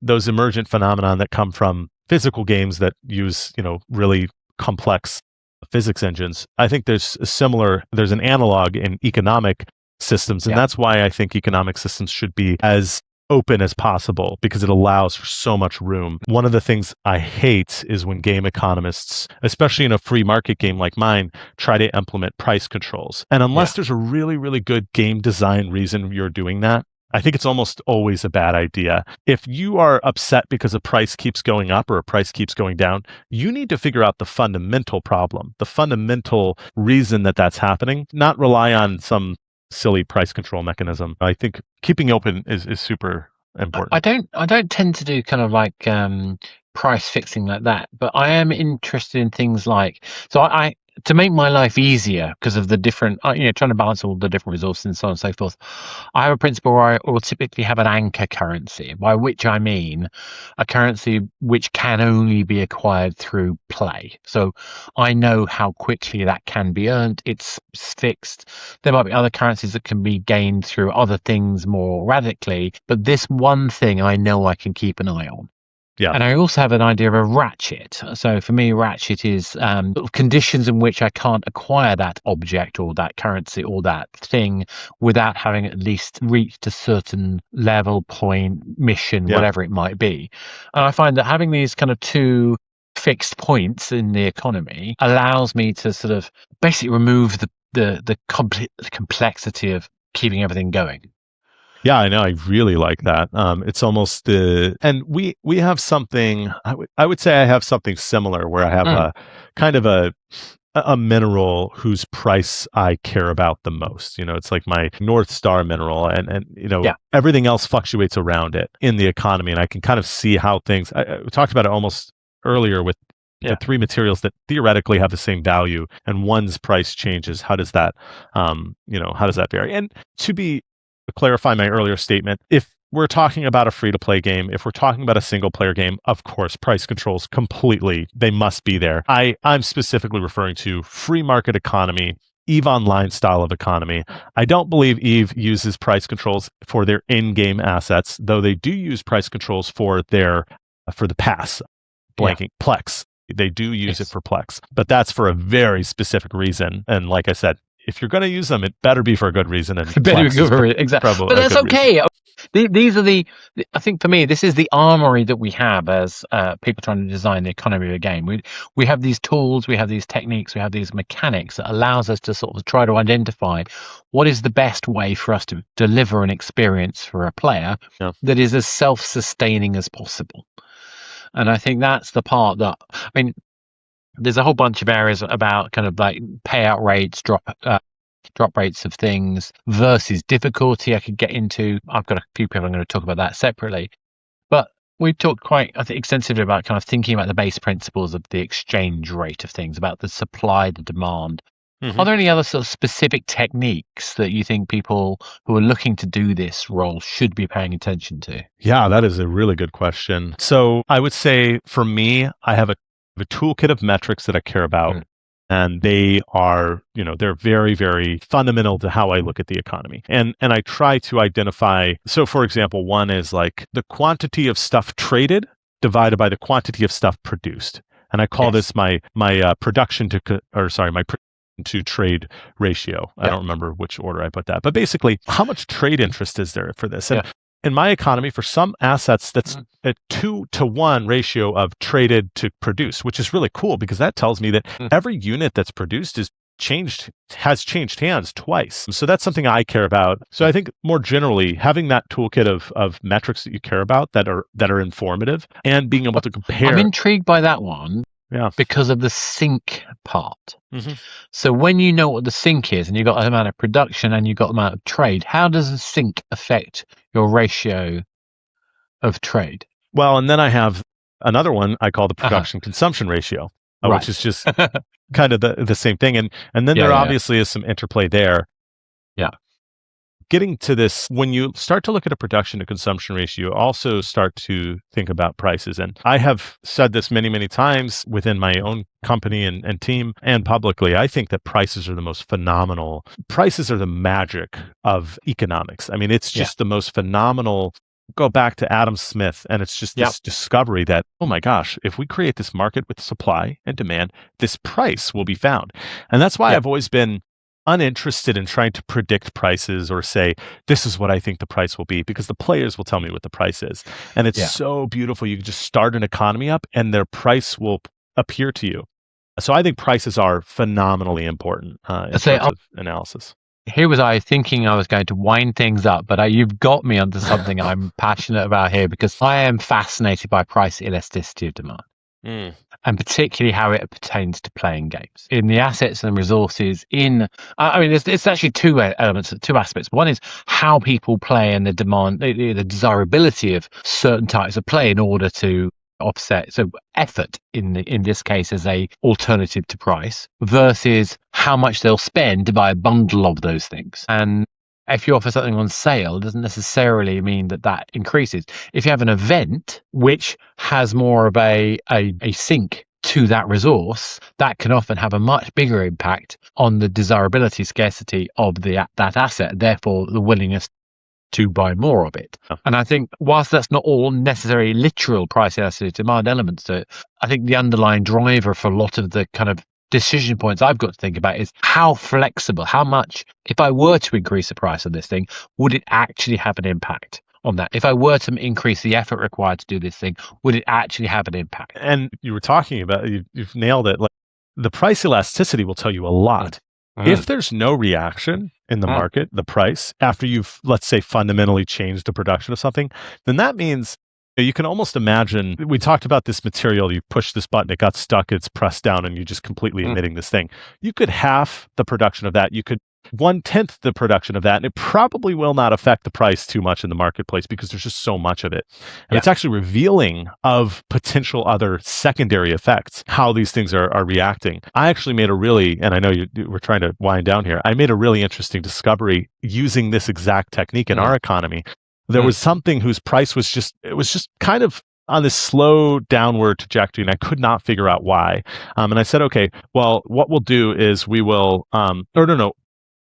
those emergent phenomenon that come from physical games that use, really complex physics engines. I think there's an analog in economic systems, and that's why I think economic systems should be as open as possible, because it allows for so much room. One of the things I hate is when game economists, especially in a free market game like mine, try to implement price controls. And unless there's a really, really good game design reason you're doing that, I think it's almost always a bad idea. If you are upset because a price keeps going up or a price keeps going down, you need to figure out the fundamental problem, the fundamental reason that that's happening, not rely on some silly price control mechanism. I think keeping open is super important. I don't tend to do kind of like price fixing like that, but I am interested in things like, so I to make my life easier because of the different, trying to balance all the different resources and so on and so forth, I have a principle where I will typically have an anchor currency, by which I mean a currency which can only be acquired through play. So I know how quickly that can be earned. It's fixed. There might be other currencies that can be gained through other things more radically, but this one thing I know I can keep an eye on. Yeah. And I also have an idea of a ratchet. So for me, ratchet is conditions in which I can't acquire that object or that currency or that thing without having at least reached a certain level, point, mission, whatever it might be. And I find that having these kind of two fixed points in the economy allows me to sort of basically remove the complexity of keeping everything going. Yeah, I know. I really like that. It's almost and we have something. I would say I have something similar where I have a kind of a mineral whose price I care about the most. It's like my North Star mineral, and everything else fluctuates around it in the economy, and I can kind of see how things. I talked about it almost earlier with the three materials that theoretically have the same value, and one's price changes. How does that, how does that vary? And to clarify my earlier statement, if we're talking about a free-to-play game, if we're talking about a single-player game, of course, price controls they must be there. I'm specifically referring to free market economy, EVE Online style of economy. I don't believe EVE uses price controls for their in-game assets, though they do use price controls for the pass, blanking, Plex. They do use it for Plex, but that's for a very specific reason. And like I said, if you're going to use them, it better be for a good reason. And exactly. But that's okay. These are I think for me, this is the armory that we have as people trying to design the economy of a game. We have these tools, we have these techniques, we have these mechanics that allows us to sort of try to identify what is the best way for us to deliver an experience for a player that is as self-sustaining as possible. And I think that's the part that, there's a whole bunch of areas about kind of like payout rates, drop rates of things versus difficulty I could get into. I've got a few people I'm going to talk about that separately. But we've talked quite, I think, extensively about kind of thinking about the base principles of the exchange rate of things, about the supply, the demand. Are there any other sort of specific techniques that you think people who are looking to do this role should be paying attention to? Yeah, that is a really good question. So I would say for me, I have a toolkit of metrics that I care about. And they are, they're very, very fundamental to how I look at the economy. And I try to identify, so for example, one is like the quantity of stuff traded divided by the quantity of stuff produced. And I call this my production to trade ratio. I don't remember which order I put that, but basically how much trade interest is there for this? And in my economy, for some assets, that's a 2-to-1 ratio of traded to produced, which is really cool because that tells me that every unit that's produced is has changed hands twice. So that's something I care about. So I think more generally, having that toolkit of metrics that you care about that are informative and being able to compare. I'm intrigued by that one. Yeah. Because of the sync part. Mm-hmm. So when you know what the sync is and you've got the amount of production and you've got the amount of trade, how does the sync affect your ratio of trade? Well, and then I have another one I call the production consumption ratio, which is just kind of the same thing. And then there obviously is some interplay there. Yeah. Getting to this, when you start to look at a production to consumption ratio, also start to think about prices. And I have said this many, many times within my own company and team and publicly. I think that prices are the most phenomenal. Prices are the magic of economics. I mean, it's just the most phenomenal. Go back to Adam Smith, and it's just this discovery that, oh my gosh, if we create this market with supply and demand, this price will be found. And that's why I've always been uninterested in trying to predict prices or say, this is what I think the price will be, because the players will tell me what the price is. And it's so beautiful. You can just start an economy up and their price will appear to you. So I think prices are phenomenally important in terms of analysis. Here was I thinking I was going to wind things up, but you've got me onto something I'm passionate about here, because I am fascinated by price elasticity of demand. And particularly how it pertains to playing games in the assets and resources it's actually two elements, two aspects. One is how people play and the demand, the desirability of certain types of play in order to offset, so effort in this case as a alternative to price, versus how much they'll spend to buy a bundle of those things. And if you offer something on sale, it doesn't necessarily mean that increases. If you have an event which has more of a sink to that resource, that can often have a much bigger impact on the desirability, scarcity of that asset, therefore the willingness to buy more of it. And I think whilst that's not all necessarily literal price elasticity demand elements to it, I think the underlying driver for a lot of the kind of decision points I've got to think about is how flexible, how much, if I were to increase the price of this thing, would it actually have an impact on that? If I were to increase the effort required to do this thing, would it actually have an impact? And you were talking about, you've nailed it. Like, the price elasticity will tell you a lot. If there's no reaction in the market, the price, after you've, let's say, fundamentally changed the production of something, then that means you can almost imagine, we talked about this material, you push this button, it got stuck, it's pressed down, and you're just completely emitting this thing. You could half the production of that. You could 1/10 the production of that, and it probably will not affect the price too much in the marketplace because there's just so much of it. And it's actually revealing of potential other secondary effects, how these things are reacting. I actually made and I know we're trying to wind down here, I made a really interesting discovery using this exact technique in our economy. There was something whose price was just kind of on this slow downward trajectory, and I could not figure out why. And I said, okay, well, what we'll do is we will,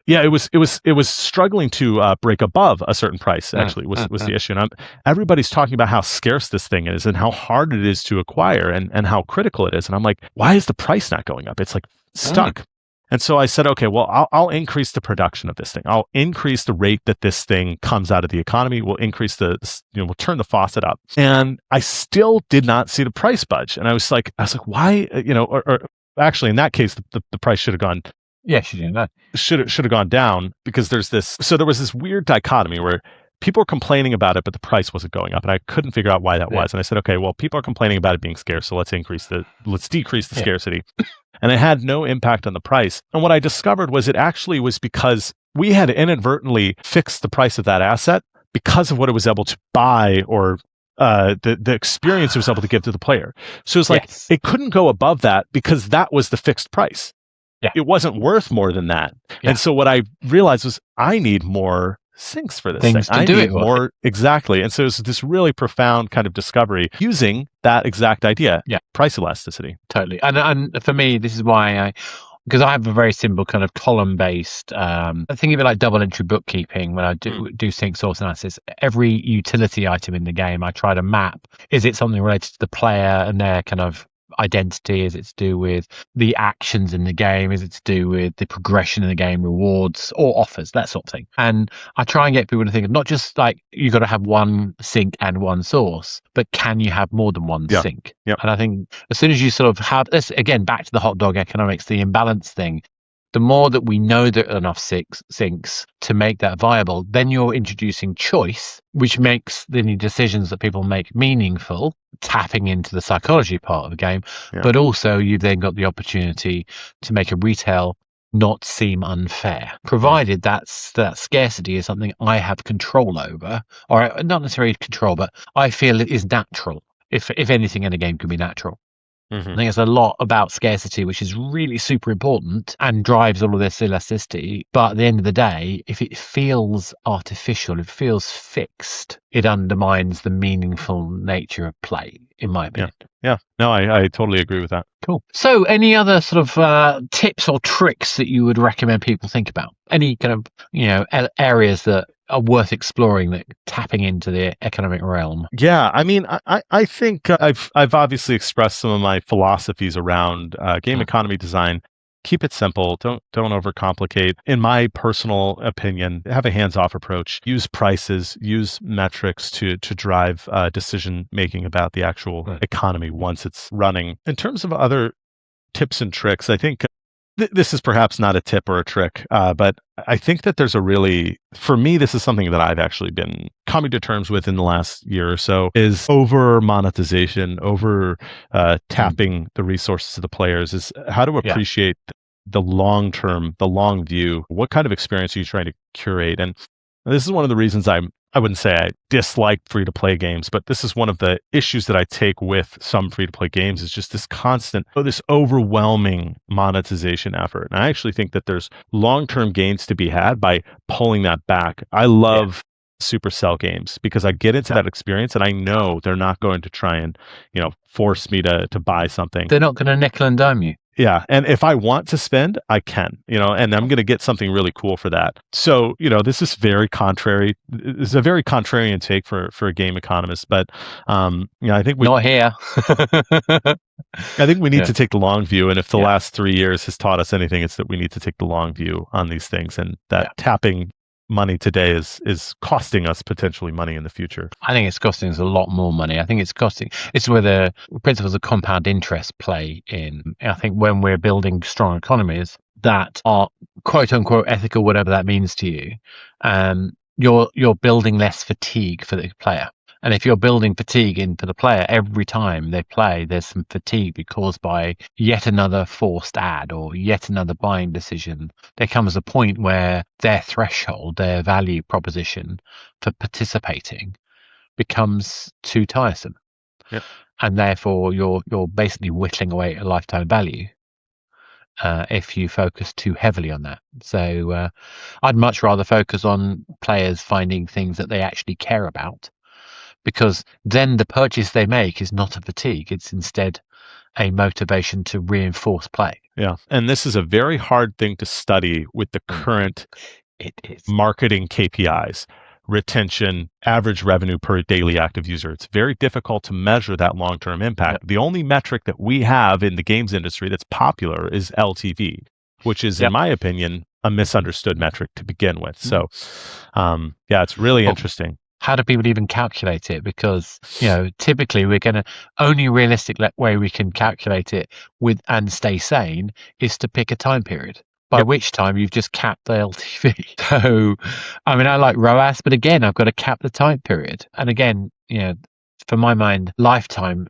yeah, it was struggling to break above a certain price. Actually, was the issue. And everybody's talking about how scarce this thing is and how hard it is to acquire and how critical it is. And I'm like, why is the price not going up? It's like stuck. And so I said, okay, well, I'll increase the production of this thing. I'll increase the rate that this thing comes out of the economy. We'll increase we'll turn the faucet up. And I still did not see the price budge. And I was like, why? Or actually, in that case, the price should have gone. Yeah, she did that. Should have gone down, because there was this weird dichotomy where people were complaining about it, but the price wasn't going up, and I couldn't figure out why that was. And I said, okay, well, people are complaining about it being scarce, so let's decrease the scarcity. And it had no impact on the price. And what I discovered was it actually was because we had inadvertently fixed the price of that asset because of what it was able to buy, or the experience it was able to give to the player. So it's like it couldn't go above that because that was the fixed price. Yeah. It wasn't worth more than that. Yeah. And so what I realized was I need more sinks for this thing. I need more. Exactly. And so it was this really profound kind of discovery using that exact idea. Yeah. Price elasticity. Totally. And for me, this is why because I have a very simple kind of column-based, I think of it like double entry bookkeeping when I do sync source analysis. Every utility item in the game, I try to map. Is it something related to the player and their kind of identity? Is it to do with the actions in the game? Is it to do with the progression in the game, rewards or offers, that sort of thing? And I try and get people to think of not just like you got to have one sink and one source, but can you have more than one sink? And I think as soon as you sort of have this, again, back to the hot dog economics, the imbalance thing, The more that we know there are enough sinks to make that viable, then you're introducing choice, which makes the decisions that people make meaningful, tapping into the psychology part of the game. Yeah. But also you've then got the opportunity to make a retail not seem unfair, provided that scarcity is something I have control over, or not necessarily control, but I feel it is natural. If anything in a game can be natural. I think there's a lot about scarcity, which is really super important and drives all of this elasticity. But at the end of the day, if it feels artificial, it feels fixed, it undermines the meaningful nature of play, in my opinion. Yeah. No, I totally agree with that. Cool. So any other sort of tips or tricks that you would recommend people think about? Any kind of, areas that are worth exploring, that tapping into the economic realm? Yeah, I mean, I think I've obviously expressed some of my philosophies around game economy design. Keep it simple. Don't overcomplicate. In my personal opinion, have a hands-off approach. Use prices, use metrics to drive decision making about the actual economy once it's running. In terms of other tips and tricks, I think this is perhaps not a tip or a trick, but I think that there's for me, this is something that I've actually been coming to terms with in the last year or so, is over monetization, over tapping the resources of the players, is how to appreciate the long term, the long view. What kind of experience are you trying to curate? And this is one of the reasons I wouldn't say I dislike free to play games, but this is one of the issues that I take with some free to play games, is just this constant, this overwhelming monetization effort. And I actually think that there's long term gains to be had by pulling that back. I love Supercell games because I get into that experience and I know they're not going to try and, force me to buy something. They're not going to nickel and dime you. Yeah. And if I want to spend, I can, and I'm going to get something really cool for that. So, this is very contrary. It's a very contrarian take for a game economist, but, I think not here. I think we need to take the long view. And if the last 3 years has taught us anything, it's that we need to take the long view on these things, and that tapping money today is costing us potentially money in the future. I think it's costing us a lot more money. I think it's where the principles of compound interest play in. I think when we're building strong economies that are quote unquote ethical, whatever that means to you, you're building less fatigue for the player. And if you're building fatigue in for the player every time they play, there's some fatigue caused by yet another forced ad or yet another buying decision. There comes a point where their threshold, their value proposition for participating becomes too tiresome. Yep. And therefore you're basically whittling away at a lifetime value if you focus too heavily on that. So I'd much rather focus on players finding things that they actually care about, because then the purchase they make is not a fatigue. It's instead a motivation to reinforce play. Yeah. And this is a very hard thing to study with the current marketing KPIs, retention, average revenue per daily active user. It's very difficult to measure that long-term impact. The only metric that we have in the games industry that's popular is LTV, which is, in my opinion, a misunderstood metric to begin with. So, it's really interesting. How do people even calculate it? Because, typically we're going to, only realistic way we can calculate it with and stay sane is to pick a time period, by which time you've just capped the LTV. So, I mean, I like ROAS, but again, I've got to cap the time period. And again, for my mind, lifetime,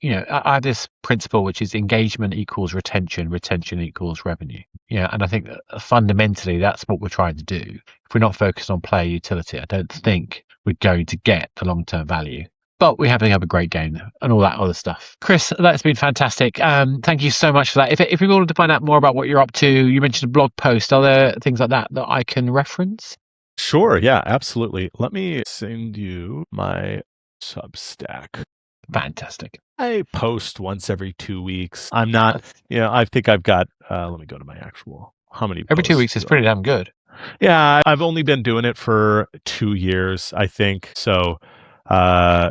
I have this principle, which is engagement equals retention, retention equals revenue. And I think that fundamentally that's what we're trying to do. If we're not focused on player utility, I don't think we're going to get the long-term value. But we have to have a great game and all that other stuff. Chris, that's been fantastic. Thank you so much for that. If we wanted to find out more about what you're up to, you mentioned a blog post. Are there things like that I can reference? Sure. Yeah, absolutely. Let me send you my Substack. Fantastic. I post once every 2 weeks. I'm not, I think I've got, let me go to my actual, how many every 2 weeks is pretty damn good. Yeah, I've only been doing it for 2 years, I think. So, I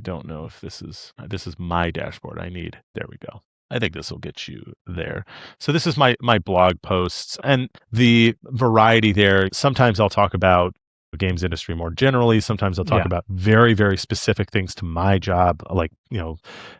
don't know if this is my dashboard. There we go. I think this will get you there. So this is my blog posts and the variety there. Sometimes I'll talk about the games industry more generally. Sometimes I'll talk about very, very specific things to my job. Like,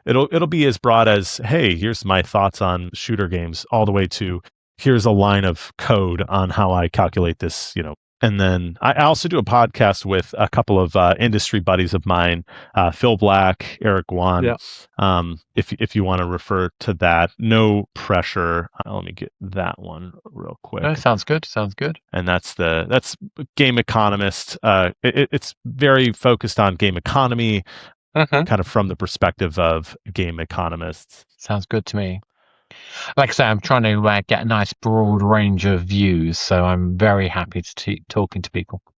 it'll be as broad as, hey, here's my thoughts on shooter games, all the way to, here's a line of code on how I calculate this, And then I also do a podcast with a couple of industry buddies of mine, Phil Black, Eric Wan. If you want to refer to that, no pressure. Let me get that one real quick. Oh, sounds good. Sounds good. And that's Game Economist. It's very focused on game economy, kind of from the perspective of game economists. Sounds good to me. Like I say, I'm trying to get a nice broad range of views, so I'm very happy to talking to people.